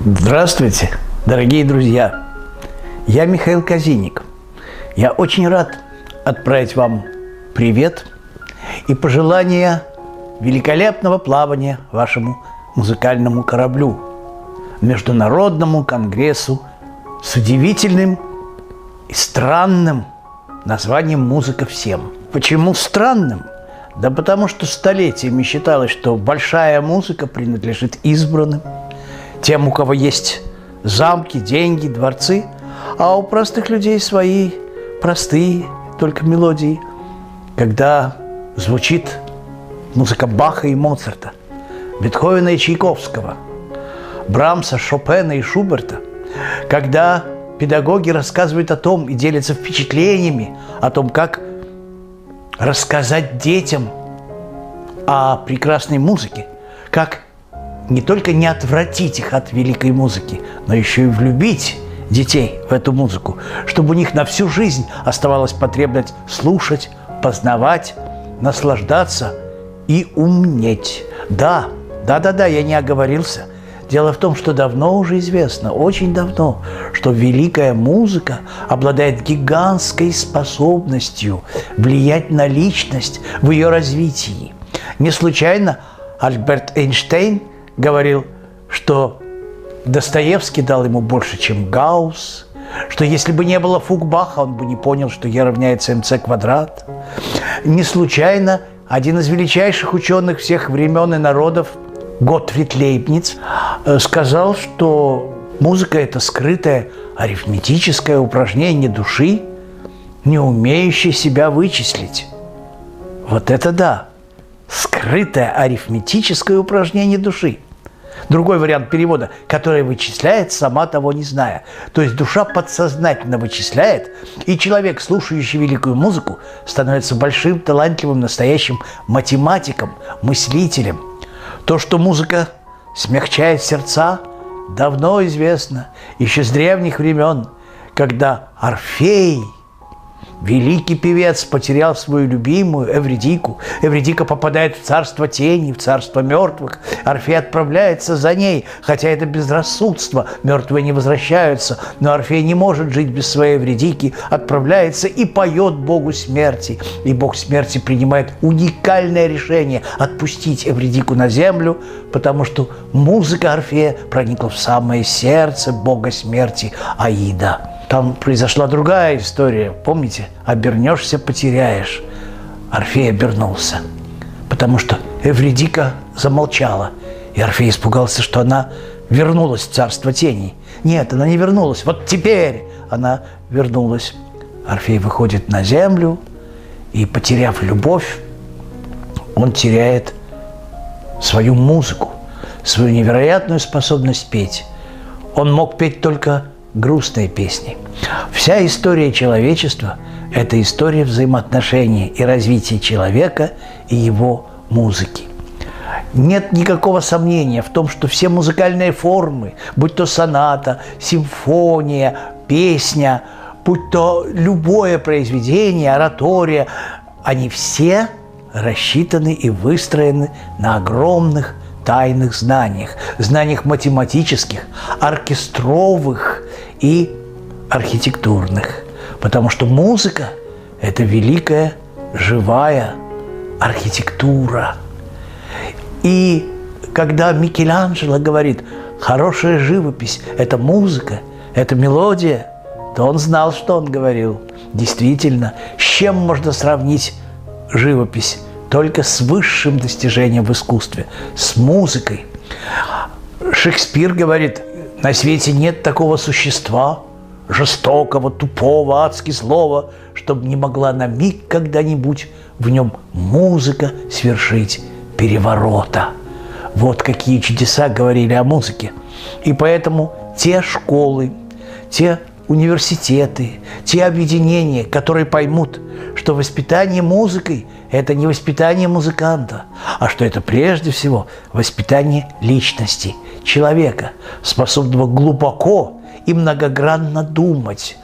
Здравствуйте, дорогие друзья! Я Михаил Казиник. Я очень рад отправить вам привет и пожелания великолепного плавания вашему музыкальному кораблю, Международному конгрессу с удивительным и странным названием «Музыка всем». Почему странным? Да потому что столетиями считалось, что большая музыка принадлежит избранным, тем, у кого есть замки, деньги, дворцы, а у простых людей свои простые только мелодии. Когда звучит музыка Баха и Моцарта, Бетховена и Чайковского, Брамса, Шопена и Шуберта, когда педагоги рассказывают о том и делятся впечатлениями о том, как рассказать детям о прекрасной музыке, как не только не отвратить их от великой музыки, но еще и влюбить детей в эту музыку, чтобы у них на всю жизнь оставалась потребность слушать, познавать, наслаждаться и умнеть. Да, я не оговорился. Дело в том, что давно уже известно, очень давно, что великая музыка обладает гигантской способностью влиять на личность в ее развитии. Не случайно Альберт Эйнштейн говорил, что Достоевский дал ему больше, чем Гаусс, что если бы не было фуг Баха, он бы не понял, что Е равняется МЦ квадрат. Не случайно один из величайших ученых всех времен и народов, Готфрид Лейбниц, сказал, что музыка – это скрытое арифметическое упражнение души, не умеющее себя вычислить. Вот это да! Скрытое арифметическое упражнение души. Другой вариант перевода, которое вычисляет, сама того не зная. То есть душа подсознательно вычисляет, и человек, слушающий великую музыку, становится большим, талантливым, настоящим математиком, мыслителем. То, что музыка смягчает сердца, давно известно, еще с древних времен, когда Орфей, великий певец, потерял свою любимую Эвридику. Эвридика попадает в царство теней, в царство мертвых. Орфей отправляется за ней, хотя это безрассудство. Мертвые не возвращаются, но Орфей не может жить без своей Эвридики, отправляется и поет Богу смерти. И Бог смерти принимает уникальное решение отпустить Эвридику на землю, потому что музыка Орфея проникла в самое сердце Бога смерти Аида. Там произошла другая история. Помните? «Обернешься, потеряешь». Орфей обернулся, потому что Эвридика замолчала. И Орфей испугался, что она вернулась в царство теней. Нет, она не вернулась. Вот теперь она вернулась. Орфей выходит на землю, и, потеряв любовь, он теряет свою музыку, свою невероятную способность петь. Он мог петь только грустные песни. Вся история человечества – это история взаимоотношений и развития человека и его музыки. Нет никакого сомнения в том, что все музыкальные формы, будь то соната, симфония, песня, будь то любое произведение, оратория, они все рассчитаны и выстроены на огромных тайных знаниях, знаниях математических, оркестровых и архитектурных. Потому что музыка – это великая живая архитектура. И когда Микеланджело говорит, хорошая живопись – это музыка, это мелодия, то он знал, что он говорил. Действительно, с чем можно сравнить живопись? Только с высшим достижением в искусстве, с музыкой. Шекспир говорит, на свете нет такого существа, жестокого, тупого, адски злого, чтобы не могла на миг когда-нибудь в нем музыка свершить переворота. Вот какие чудеса говорили о музыке. И поэтому те школы, те университеты, те объединения, которые поймут, что воспитание музыкой – это не воспитание музыканта, а что это прежде всего воспитание личности, человека, способного глубоко и многогранно думать.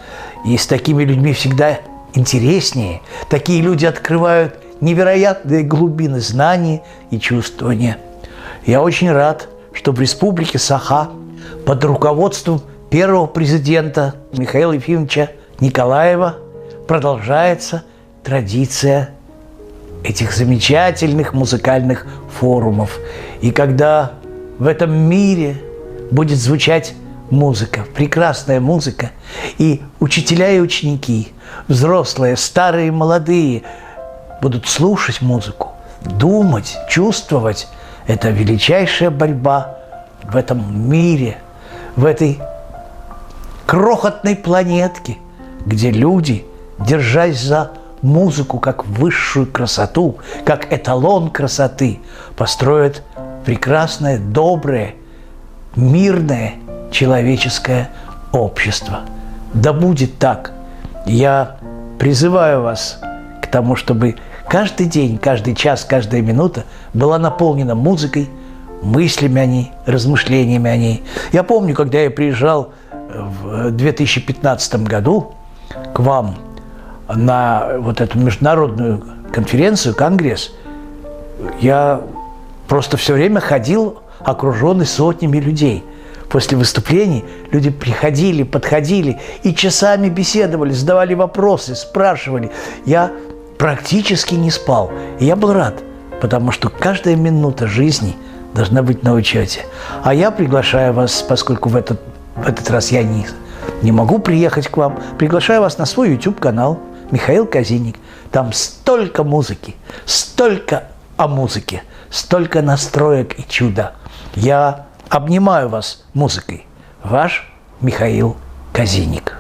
И с такими людьми всегда интереснее. Такие люди открывают невероятные глубины знаний и чувствования. Я очень рад, что в республике Саха под руководством первого президента Михаила Ефимовича Николаева продолжается традиция этих замечательных музыкальных форумов. И когда в этом мире будет звучать музыка, прекрасная музыка, и учителя и ученики, взрослые, старые и молодые будут слушать музыку, думать, чувствовать, это величайшая борьба в этом мире, в этой крохотной планетке, где люди, держась за музыку как высшую красоту, как эталон красоты, построят прекрасное, доброе, мирное человеческое общество. Да будет так. Я призываю вас к тому, чтобы каждый день, каждый час, каждая минута была наполнена музыкой, мыслями о ней, размышлениями о ней. Я помню, когда я приезжал в 2015 году к вам на вот эту международную конференцию, конгресс, я просто все время ходил, окруженный сотнями людей. После выступлений люди приходили, подходили и часами беседовали, задавали вопросы, спрашивали. Я практически не спал. И я был рад, потому что каждая минута жизни должна быть на учете. А я приглашаю вас, поскольку в этот раз я не могу приехать к вам, приглашаю вас на свой YouTube-канал Михаил Казиник. Там столько музыки, столько о музыке, столько настроек и чуда. Я обнимаю вас музыкой. Ваш Михаил Казиник.